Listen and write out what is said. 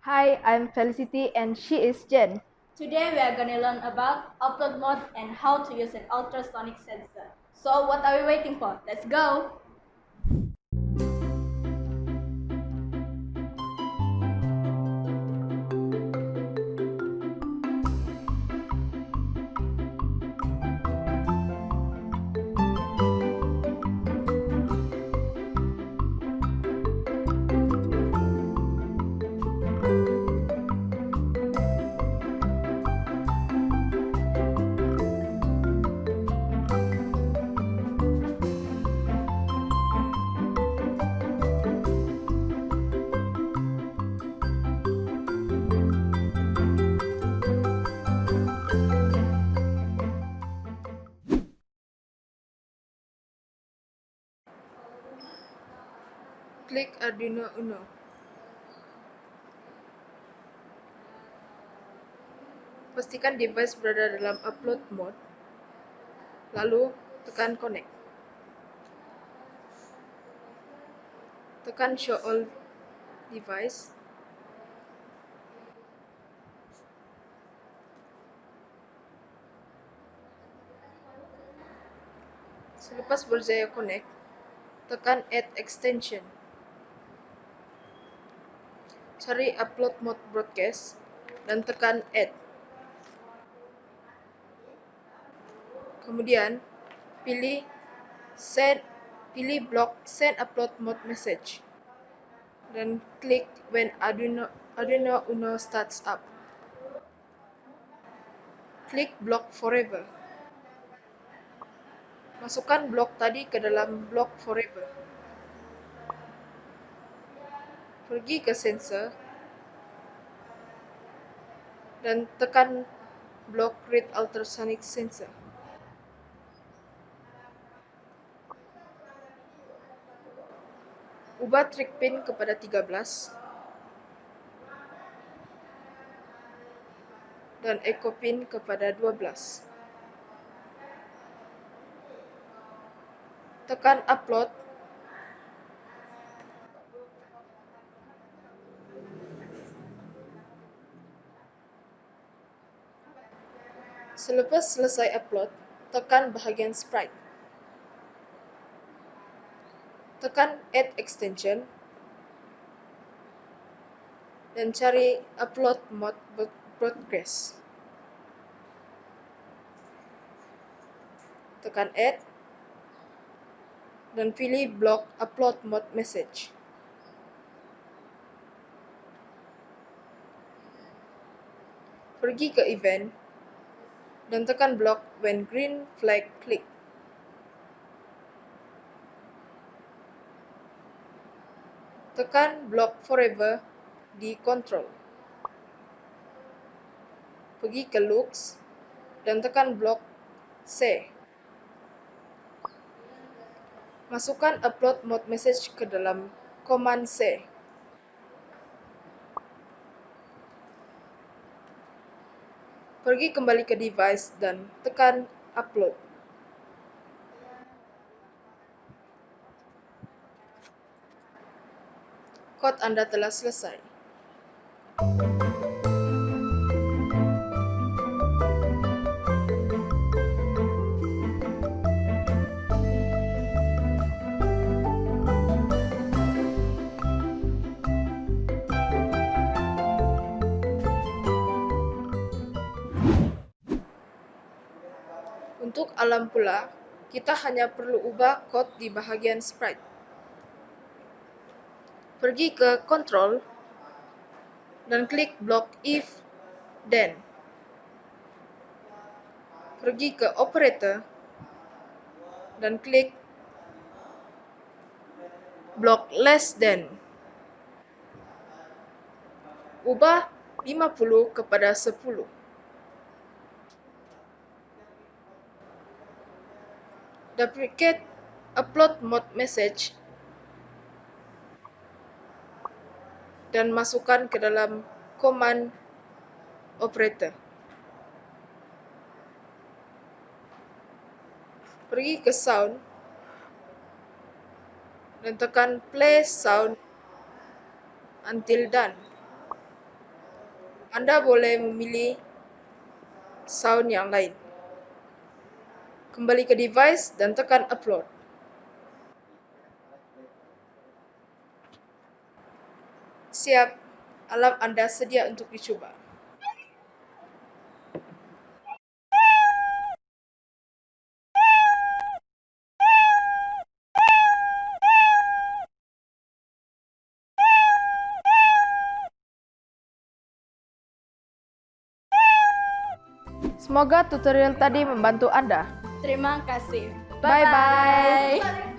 Hi, I'm Felicity and she is Jen. Today we are going to learn about upload mode and how to use an ultrasonic sensor. So what are we waiting for? Let's go! Klik Arduino Uno. Pastikan device berada dalam upload mode. Lalu tekan connect. Tekan show all device. Selepas berjaya connect, tekan add extension. Cari upload mode broadcast dan tekan add. Kemudian pilih block send upload mode message dan klik when Arduino Uno starts up. Klik block forever. Masukkan blok tadi ke dalam block forever. Pergi ke sensor dan tekan blok read ultrasonic sensor. Ubah trig pin kepada 13 dan echo pin kepada 12. Tekan upload. Selepas selesai upload, tekan bahagian sprite. Tekan add extension dan cari upload mode broadcast. Tekan add dan pilih block upload mode message. Pergi ke event dan tekan block when green flag click. Tekan block forever di control. Pergi ke looks dan tekan block C. Masukkan upload mode message ke dalam command C. Pergi kembali ke device dan tekan upload. Kod Anda telah selesai. Untuk alam pula, kita hanya perlu ubah kod di bahagian sprite. Pergi ke control dan klik blok if then. Pergi ke operator dan klik blok less than. Ubah 50 kepada 10. Duplicate upload mode message dan masukkan ke dalam command operator. Pergi ke sound dan tekan play sound until done. Anda boleh memilih sound yang lain. Kembali ke device dan tekan upload. Siap, alarm Anda sedia untuk dicoba. Semoga tutorial tadi membantu Anda. Terima kasih. Bye-bye. Bye-bye.